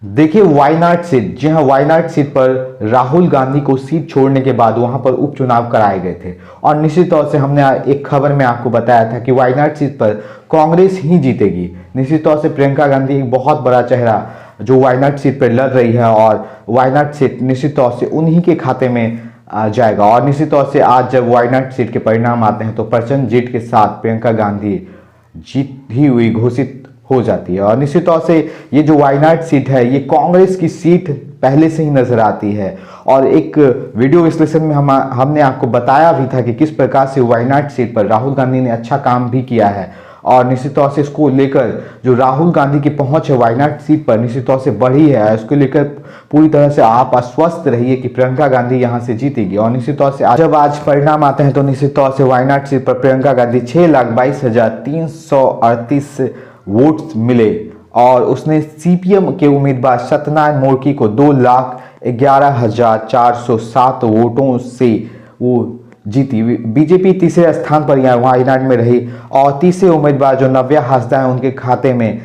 देखिए वायनाड सीट, जी हाँ, वायनाड सीट पर राहुल गांधी को सीट छोड़ने के बाद वहां पर उपचुनाव कराए गए थे और निश्चित तौर से हमने एक खबर में आपको बताया था कि वायनाड सीट पर कांग्रेस ही जीतेगी। निश्चित तौर से प्रियंका गांधी एक बहुत बड़ा चेहरा जो वायनाड सीट पर लड़ रही है और वायनाड सीट निश्चित तौर से उन्हीं के खाते में जाएगा। और निश्चित तौर से आज जब वायनाड सीट के परिणाम आते हैं तो प्रचंड जीत के साथ प्रियंका गांधी जीती हुई घोषित हो जाती है। और निश्चित तौर से ये जो वायनाड सीट है ये कांग्रेस की सीट पहले से ही नजर आती है और एक वीडियो विश्लेषण में हमने आपको बताया भी था कि किस प्रकार से वायनाड सीट पर राहुल गांधी ने अच्छा काम भी किया है और निश्चित तौर से इसको लेकर जो राहुल गांधी की पहुंच है वायनाड सीट पर निश्चित तौर से बढ़ी है। इसको लेकर पूरी तरह से आप आश्वस्त रहिए कि प्रियंका गांधी यहां से जीतेगी। और निश्चित तौर से जब आज परिणाम आते हैं तो निश्चित तौर से वायनाड सीट पर प्रियंका गांधी 6,22,338 वोट्स मिले और उसने सीपीएम के उम्मीदवार सत्यनारायण मोर्की को 2,11,407 वोटों से वो जीती। बीजेपी तीसरे स्थान पर यहाँ वायनाड में रही और तीसरे उम्मीदवार जो नव्या हासदा है उनके खाते में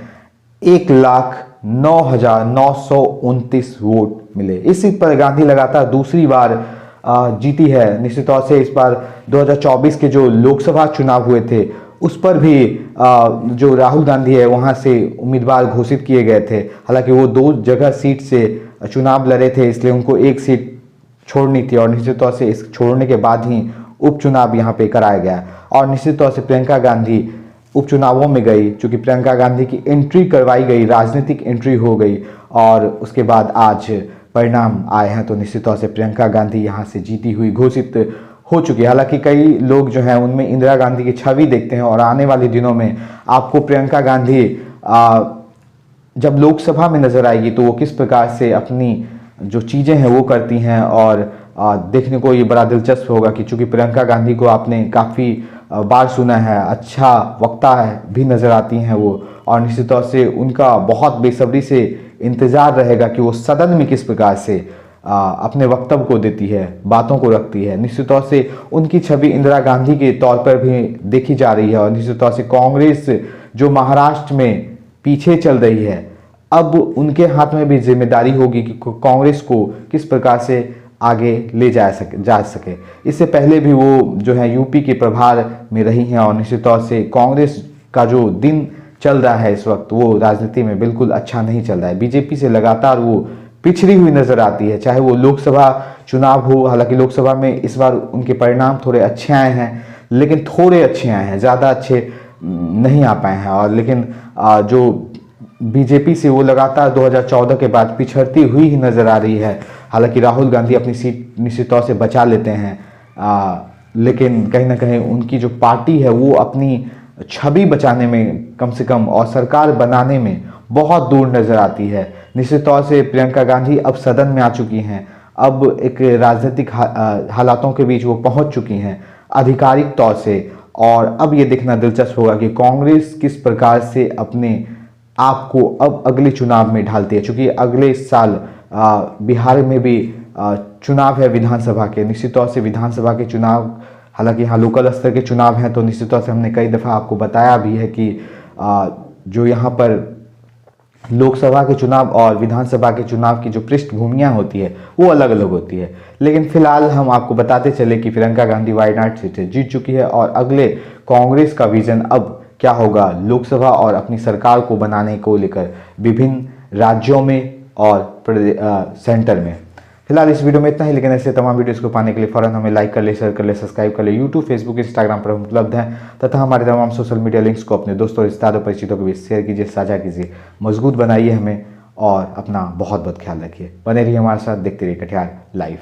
1,09,929 वोट मिले। इस सीट पर गांधी लगातार दूसरी बार जीती है। निश्चित तौर से इस बार 2024 के जो लोकसभा चुनाव हुए थे उस पर भी जो राहुल गांधी है वहां से उम्मीदवार घोषित किए गए थे। हालांकि वो 2 जगह सीट से चुनाव लड़े थे इसलिए उनको एक सीट छोड़नी थी और निश्चित तौर से इस छोड़ने के बाद ही उपचुनाव यहाँ पे कराया गया। और निश्चित तौर से प्रियंका गांधी उपचुनावों में गई, चूंकि प्रियंका गांधी की एंट्री करवाई गई, राजनीतिक एंट्री हो गई और उसके बाद आज परिणाम आए हैं तो निश्चित तौर से प्रियंका गांधी यहाँ से जीती हुई घोषित हो चुकी है। हालांकि कई लोग जो हैं उनमें इंदिरा गांधी की छवि देखते हैं और आने वाले दिनों में आपको प्रियंका गांधी जब लोकसभा में नजर आएगी तो वो किस प्रकार से अपनी जो चीज़ें हैं वो करती हैं और देखने को ये बड़ा दिलचस्प होगा कि चूंकि प्रियंका गांधी को आपने काफ़ी बार सुना है, अच्छा वक्ता है भी नज़र आती हैं वो और निश्चित तौर से उनका बहुत बेसब्री से इंतज़ार रहेगा कि वो सदन में किस प्रकार से अपने वक्तव्य को देती है, बातों को रखती है। निश्चित तौर से उनकी छवि इंदिरा गांधी के तौर पर भी देखी जा रही है और निश्चित तौर से कांग्रेस जो महाराष्ट्र में पीछे चल रही है अब उनके हाथ में भी जिम्मेदारी होगी कि कांग्रेस को किस प्रकार से आगे ले जा सके। इससे पहले भी वो जो है यूपी के प्रभार में रही हैं और निश्चित तौर से कांग्रेस का जो दिन चल रहा है इस वक्त वो राजनीति में बिल्कुल अच्छा नहीं चल रहा है। बीजेपी से लगातार वो पिछड़ी हुई नजर आती है, चाहे वो लोकसभा चुनाव हो। हालांकि लोकसभा में इस बार उनके परिणाम थोड़े अच्छे आए हैं, लेकिन थोड़े अच्छे आए हैं, ज़्यादा अच्छे नहीं आ पाए हैं। और लेकिन जो बीजेपी से वो लगातार 2014 के बाद पिछड़ती हुई ही नजर आ रही है। हालांकि राहुल गांधी अपनी सीट निश्चित तौर से बचा लेते हैं, लेकिन कहीं ना कहीं उनकी जो पार्टी है वो अपनी छवि बचाने में कम से कम और सरकार बनाने में बहुत दूर नजर आती है। निश्चित तौर से प्रियंका गांधी अब सदन में आ चुकी हैं, अब एक राजनीतिक हालातों के बीच वो पहुंच चुकी हैं आधिकारिक तौर से और अब ये देखना दिलचस्प होगा कि कांग्रेस किस प्रकार से अपने आप को अब अगले चुनाव में ढालती है। चूँकि अगले साल बिहार में भी चुनाव है विधानसभा के। निश्चित तौर से विधानसभा के चुनाव, हालांकि यहाँ लोकल स्तर के चुनाव हैं तो निश्चित तौर से हमने कई दफ़ा आपको बताया भी है कि जो यहाँ पर लोकसभा के चुनाव और विधानसभा के चुनाव की जो पृष्ठभूमियाँ होती है वो अलग अलग होती है। लेकिन फिलहाल हम आपको बताते चले कि प्रियंका गांधी वायनाड सीट से जीत चुकी है और अगले कांग्रेस का विजन अब क्या होगा लोकसभा और अपनी सरकार को बनाने को लेकर विभिन्न राज्यों में और सेंटर में। फिलहाल इस वीडियो में इतना ही, लेकिन ऐसे तमाम वीडियोस को पाने के लिए फौरन हमें लाइक कर ले, शेयर कर ले, सब्सक्राइब कर ले। यूट्यूब, फेसबुक, इंस्टाग्राम पर हम उपलब्ध हैं तथा हमारे तमाम सोशल मीडिया लिंक्स को अपने दोस्तों, रिश्तेदारों, परिचितों के बीच शेयर कीजिए, साझा कीजिए, मजबूत बनाइए हमें और अपना बहुत बहुत ख्याल रखिए। बने रहिए हमारे साथ, देखते रहिए कटिहार लाइव।